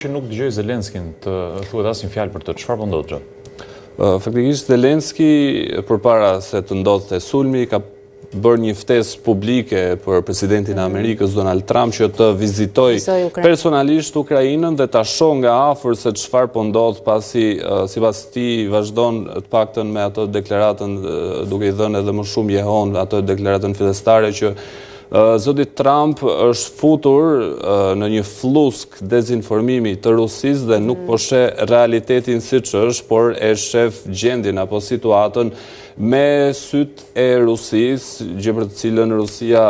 Që nuk dëgjoj Zelenskin të thuhet asnjë fjalë për të, çfarë po ndodh gjatë? Faktikisht Zelenski përpara se të ndodhte sulmi ka bërë një ftesë publike për presidentin e Amerikës Donald Trump që të vizitojë personalisht Ukrainën dhe ta shohë nga afër se çfarë po ndodh, pasi sipas tij vazhdon të paktën me ato deklaratën duke I dhënë edhe më shumë jehon ato deklaratën fillestare që zoti Trump është futur në një flusk dezinformimi të Rusisë dhe nuk po sheh realitetin siç është, por e shef gjendjen apo situatën me syt e Rusisë, gjë për të cilën Rusia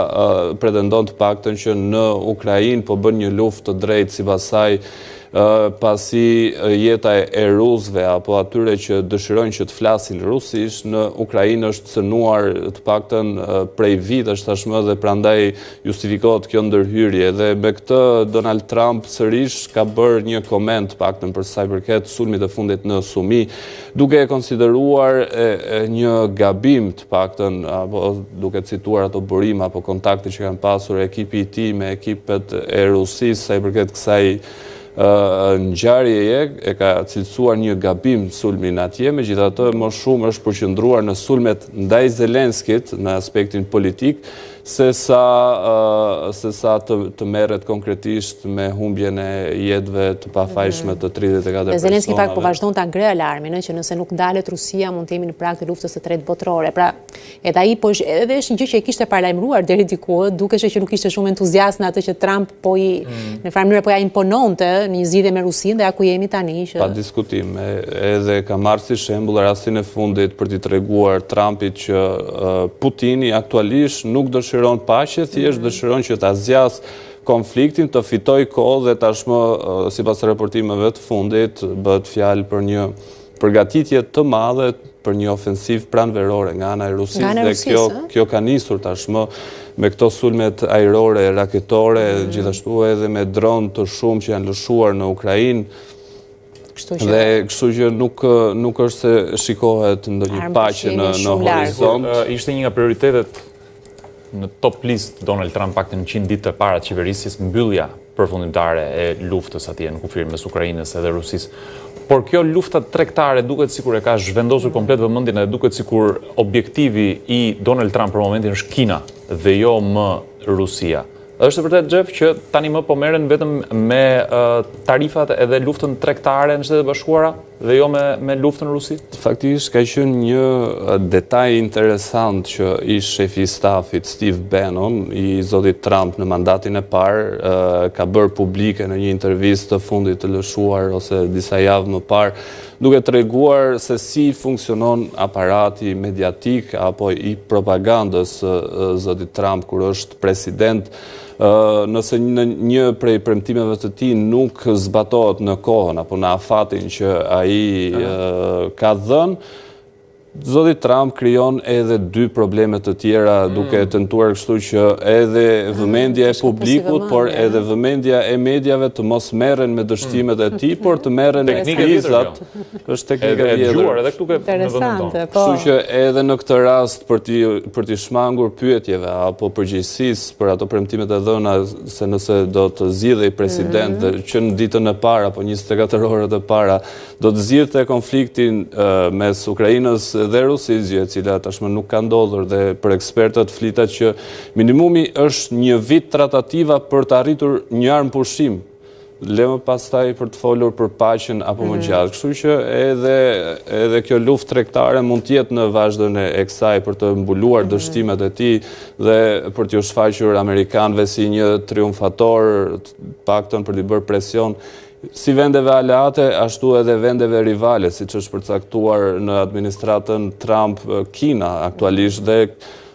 pretendon të paktën që në Ukrainë po bën një luftë të drejtë sipas saj, pasi jeta e rusëve apo atyre që dëshirojnë që të flasin rusisht në Ukrainë është cënuar të paktën prej vitesh tashmë dhe prandaj justifikohet kjo ndërhyrje. Dhe me këtë Donald Trump sërish ka bërë një koment të paktën për sa I përket sulmit të fundit në Sumi, duke e konsideruar një gabim të paktën apo duke cituar ato burime apo kontakte që kanë pasur ekipi I tij me ekipet e Rusisë sa I përket kësaj ngjarjeje, e ka cilësuar një gabim sulmin atje, megjithatë më shumë është përqendruar në sulmet ndaj Zelenskit në aspektin politik, se sa të merret konkretisht me humbjen e jetëve të pafajshme të 34 personave. Zelenski fakt po vazhdon ta ngre alarmin që nëse nuk dalet Rusia mund të jemi në prag të luftës së tretë botërore. Pra, edhe ai po edhe është një gjë që e kishte paralajmëruar deri diku, dukeshë që nuk ishte shumë entuziast në atë që Trump në farë mënyrë po ja impononte në një zgjidhje me Rusinë dhe ku jemi tani që pa diskutim, edhe ka marrë si shembull rastin e fundit për t'i treguar Trumpit që Putini aktualisht nuk dëshiron paqe, thjesht dëshiron që ta zgjas konfliktin, të fitoj kohë dhe tashmë sipas raportimeve të fundit bëhet fjalë për një përgatitje të madhe për një ofensiv pranverore nga ana e Rusisë dhe kjo ka nisur tashmë me këto sulmet ajrore, raketore, gjithashtu edhe me dronë të shumë që janë lëshuar në Ukrainë. Dhe kështu që nuk është se shikohet ndonjë paqe në horizont. Ishte një nga prioritetet në top list Donald Trump paktën 100 ditë të para të qeverisjes mbyllja përfundimtare e luftës atje në kufir mes Ukrainës edhe Rusisë. Por kjo lufta tregtare duket sikur e ka zhvendosur komplet vëmendjen dhe duket sikur objektivi I Donald Trump për momentin është Kina dhe jo më Rusia. Është vërtet Xhef që tani më po merren vetëm me tarifat edhe luftën tregtare në Shtetet e Bashkuara dhe jo me luftën në Rusi? Faktikisht ka qenë një detaj interesant që ish shefi I stafit Steve Bannon I zotit Trump në mandatin e parë ka bërë publike në një intervistë të fundit të lëshuar ose disa javë më parë, duke treguar se si funksionon aparati mediatik apo I propagandës zotit Trump kur është president. Nëse një prej premtimeve të tij nuk zbatohet në kohën apo në afatin që ai ka dhënë, zoti Trump krijon edhe dy probleme të tjera duke tentuar kështu që edhe vëmendja e publikut, por edhe vëmendja e mediave të mos merren me dështimet e tij, por të merren me krizat. Është teknika e vjetër. Edhe këtu në vendin tonë. Kështu që edhe në këtë rast për t'i shmangur pyetjeve apo përgjegjësisë për ato premtimet e dhëna se nëse do të zgjidhej president që në ditën e parë apo 24 orët e para do të zgjidhte konfliktin mes Ukrainës dhe Rusisë, e cila tashmë nuk ka ndodhur dhe për ekspertët flitet që minimumi është një vit tratativa për të arritur një armë pushim. Lëmë pastaj për të folur për paqen apo më gjatë. Kështu që edhe kjo luftë tregtare mund të jetë në vazhdon e kësaj për të mbuluar dështimet e tij dhe për t'u shfaqur amerikanëve si një triumfator, paktën për t'i bërë presion si vendeve aleate, ashtu edhe vendeve rivale, siç është përcaktuar në administratën Trump Kina aktualisht dhe